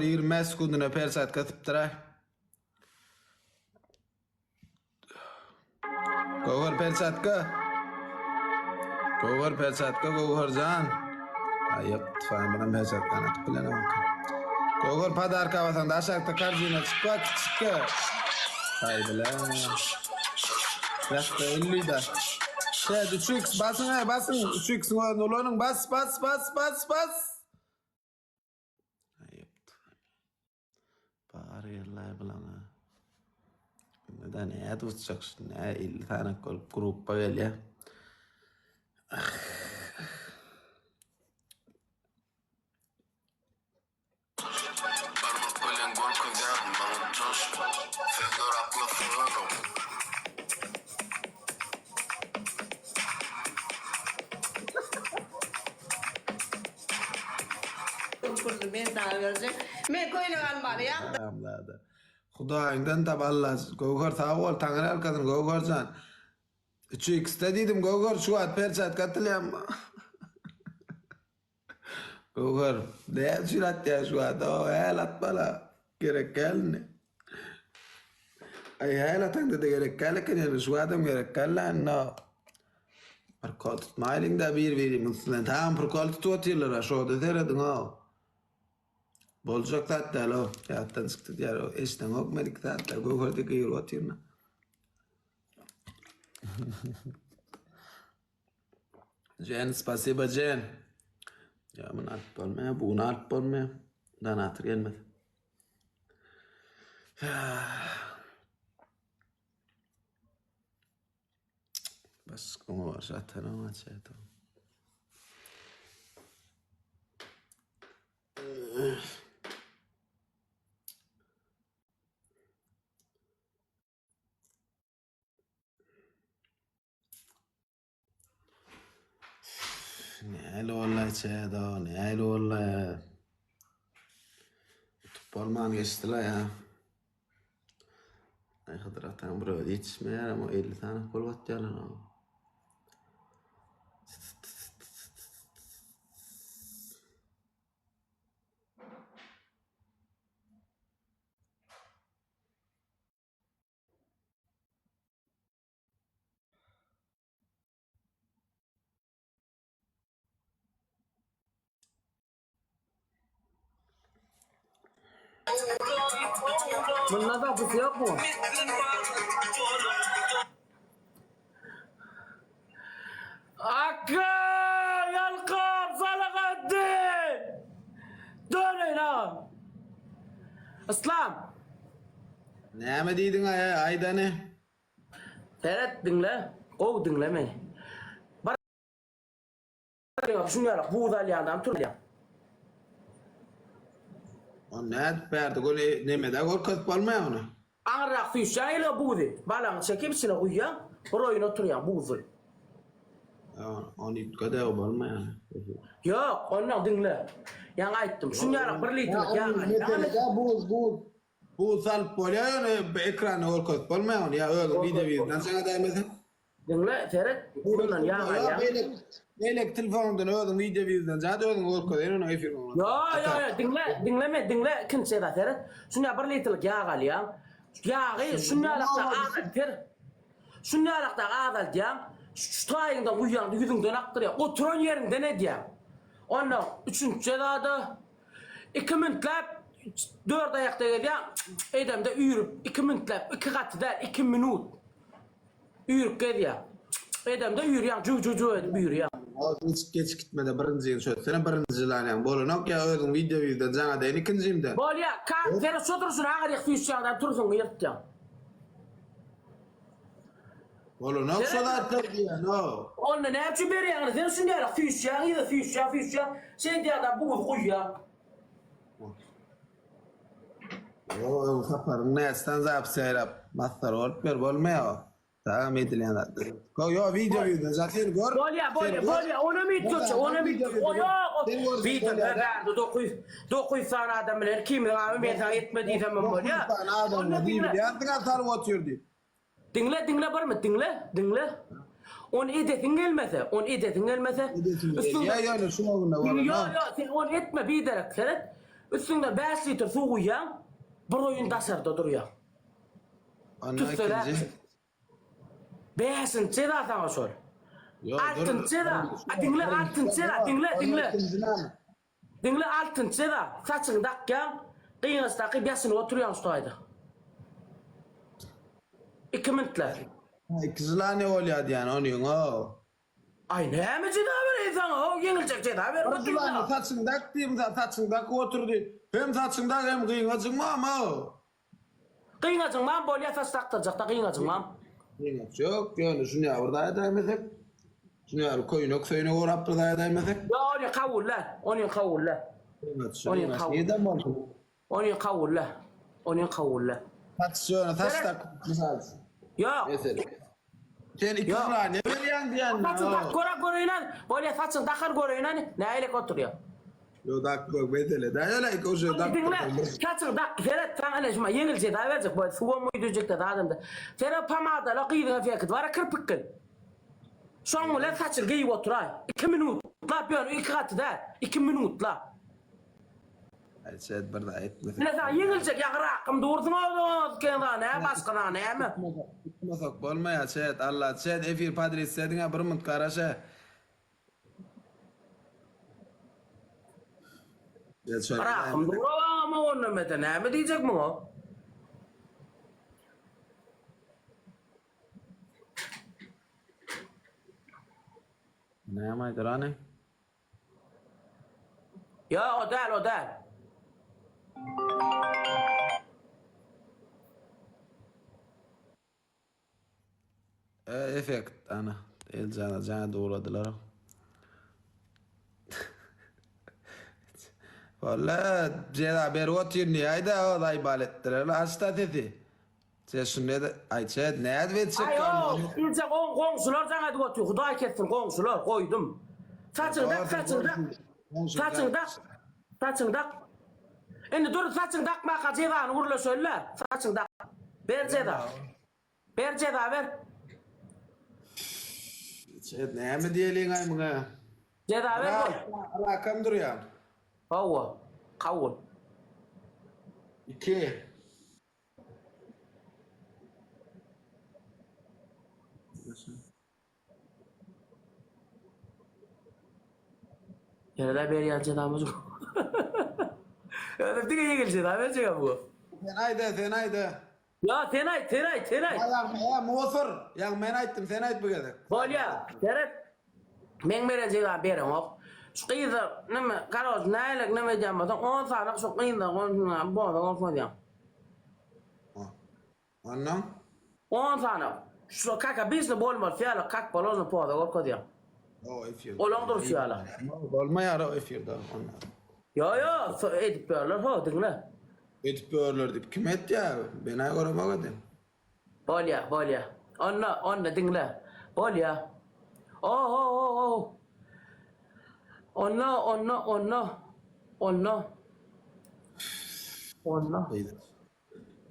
20 sekunduna per saat katıptıra. Gowar per saatka. Gowar per saatka Gowar can. Ayıp tfayın bana per saat kanat bilen ama. Gowar padarka vatandaş aşağıda karjına çıkı. Hay bilen. Yakta 50 da. Şey 3x basın 3x olanın bas. Ayıp. Bari yerler bilen ha. Neden ya tutacaksın ya 50 tane grup böyle ya. Men koynagan bar ya. Tamamladı. Hudaýyňdan taballas. Gowgar tawol taňra alkadyň Gowgarjan. 3x dedim Gowgar şu at persat katylýam. Gowgar ne sürat ya şu at o helat bala gerek gelni. Ay helataň da gerek gelken şu adam gerek gelän no. Parkol tutmaýlyňda bir muslin tam parkol tutýarlar şoda derediň o. Bolacak zaten o. Hayattan çıktı diğer o. Eşten okmadık zaten. Gogor'da kıyır oturma. Jen, spasiba Jen. Ya bunu atıp olmaya, bunu atıp olmaya. Dan atır gelmedi. Bas como var zaten ama çayda. Nihayli vallahi çayda, nihayli vallahi. Tutbalman geçtiler ya. Ay hadratan buraya yetişmeyer ama 50 tane kol batıyorlar ama. Bundan da bu yok mu? Akka yalqab salaqaddin. Dönün ha. İslam. Ne diydin ayda ne? Seyret dinle. Ov dinleme. Bak şunu yarak bu udalyandan tur ya. O ne perdi gol ne meda gol kat palmaya onu. Anrak fi şayla budi. Balang çekimsine uyya. Royun oturuyan buzu. Onu kadar o palmaya. Yok ondan dinle. Yang aytdım. Şunu yarak bir litrelik ya. Bu salp polya ekranı gol kat palmaya onu ya öyle video nasıl daimesen? Dinle seyret. Bundan ya. Melek telefonundan öyle video bizden zaten öyle gol kat onu efirme. Ya dinleme kimse de seyret. Şunu bir litrelik ya gal ya. Ya şunu yarakta ağal ter. Şunu yarakta ağal diyan. Şu tayında uyan yüzünden aktırıyor. Oturan yerinde ne diyor? Ondan 3. cezada 2 mintlap 4 ayakta geliyor. Edemde yürüp 2 mintlap 2 katı der 2 minut. Yürüp geliyor. Edemde yürüyor. Cu edip yürüyor. Hiç geç gitmedi birinci söylesene birinci lan yani. Bolu nok ya öyle video bizden sana da ikinciyim de. Bol ya kan seni sotursun ağır yakışacağından tursun yırtacağım. Bolu nok sodattır diye no. Onunla ne yapıyorsun beri yani? Sen şimdi ya füsyan ya da füsyan. Sen diye adam bu koy ya. O kaparın ne stanza serap mastar olmuyor bolmuyor. Tamam edilen adı. Yo video bizden zaten gör. Bol ya onu mu itiyorsun? Onu mu itiyorsun? O yok. Video ben de 9 tane adam bilir. Kim ya mesela etmediysem ben bol ya. Adam değil yanına sarı oturuyor diye. Dinle var mı? Dinle. On edetin gelmese. Ya yani şu anda var. Ya sen on etme bir derek seyret. Üstünde 5 litre su koyuyan, bir oyun tasarda duruyor. Ondan Tütsöler. ikinci. 5'inci da sana sor. Yo, dur. 6'ncı da. Dinle 6'ncı da. Dinle. Dinle 6'ncı da. Saçını takyan, kıyınızdaki besini oturuyan ustaydı. 2 minutlar. Kızılar ne oluyor yani onun o. Ay ne mi ceda insan o yenilecek ceda ver. Kızılar saçını tak diyeyim de saçını tak oturdu. Hem saçını tak hem kıyın ama o. Kıyınacın lan böyle saç taktıracak da kıyınacın lan. Kıyın yok yani şunu ya orada dayanmasak. Şunu ya koyun yok suyunu uğrap burada dayanmasak. Ya onu kavullar. Onu kavullar. Onun kavul. Neden oldu? Onu kavullar. Onu kavullar. Saç tak misal. Ya. Mesela. Sen iki lira ne veriyorsun diyen? Saçın tak göre inan. Böyle saçın takar göre inan. Ne öyle oturuyor. Yo dak yok mesela. Da öyle ki o şey dak. Dinle. Saçın tak. Ferhat sen öyle şuma yengilce daha verecek. Böyle suva mı yiyecek de adamda. Ferhat pamada la kıydığına fiyakıt var. Kırpık kıl. Son mu lan saçın giyip oturay. 2 minut. La yapıyorsun 2 katı da. 2 minut la. Ay sen burada etmesin. Ne sen yengilcek yakırakım doğursun oğlum. Kendine ne başkana ne mi? Masak bolmaya chat Allah chat efir padri istediğine bir mınt karaşa. Ya şöyle. Rakım doğru ama onun mete ne mi diyecek mi o? Ne yamaydı rani? Ya o değil o değil. Efekt ana. El cana doğradılar. Valla ceda beri otur niye ayda o da ibalettiler. Hasta dedi. Sen ne de ay chat ne edecek Ay kan? o ince komşular sana diyor ki Huday ketsin komşular koydum. Saçını tak. Şimdi dur saçını takma cedanı vurla söyle. Saçını tak. Ver ceda. Ver ceda ver. Chat ne mi diyelim ay mına? Ceda ver koy. Rakam duruyor. Hava. Kavul. 2. Yerler bir yer cedamız yok. Öyle bir kere ceda verecek bu. Sen ayda. Ya tenay. Ya muhasır. Ya ben ayttım sen ayt bu kadar. Bolya, Serhat. Men vereceğim berim ok. Şu kıyıda neme karoz neylik neme diyemezsin. 10 tane şu kıyıda bu da koyacağım. Ondan? 10 tane. Şu kaka bizde bolmaz fiyala kak balonu poda koyacağım. O efir. Olongdur fiyala. Olmaya ara o efirde onlar. Yo edip böyle ho dinle. Etip böyleler deyip kim etti ya? Ben ay korumak edeyim. Bolya. Onna dinle. Bolya. Oh. Onna. İyiydi.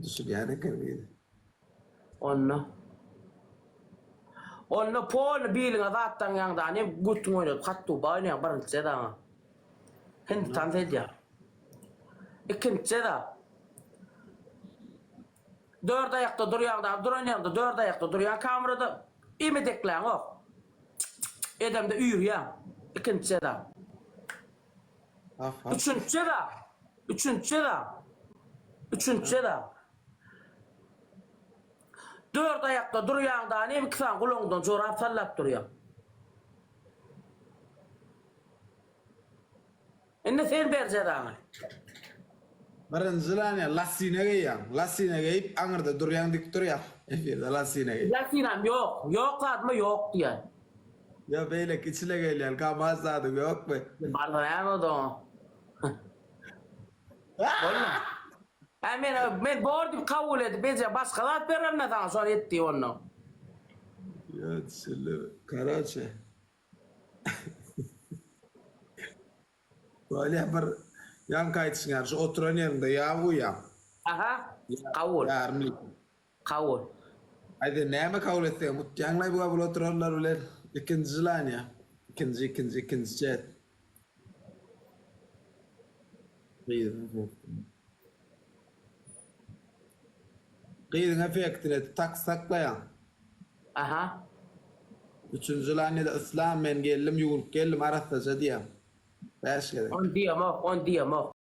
Düşür yani kırmıydı. Onna pol bilin azattan yang da ne gutun oynadı kattu bayını barın seda. Hindi tanıdı ya. İkinci seda. Dört ayakta duruyor da duran yanında dört ayakta duruyor kamerada imedeklen o. Edemde uyur ya. İkinci seda. Üçüncü seda. Dört ayakta duruyor da ne kısan kulağından çorap sallap duruyor. Enne sen bercedanı. Barın zilanya lassine giyyan. Lassine giyip anırda duruyan dik duruyor. Efirde lassine giyip. Lakinam yok. Yok adımı yok diye. Ya beyle içine geliyor. Kamaz adı yok mu? Bardayan o da o. Olma. Ben bordim kabul edip bence başkalar verir ne zaman sonra etti onu. Ya çılır. Karaçe. Böyle bir yan kayıtsın yarışı. Oturan yerinde ya uyan. Aha. Kabul. Yarımlık. Kabul. Haydi neyme kabul etti? Mutyanlay bu kabul oturanlar ulan. İkinci zilanya. İkinci cet. Qydyň efektine tak saklayan. Aha. Üçüncü lanede İslam men geldim, ýuwurup geldim arasdaja diýem. Bäş gerek. On diyem o.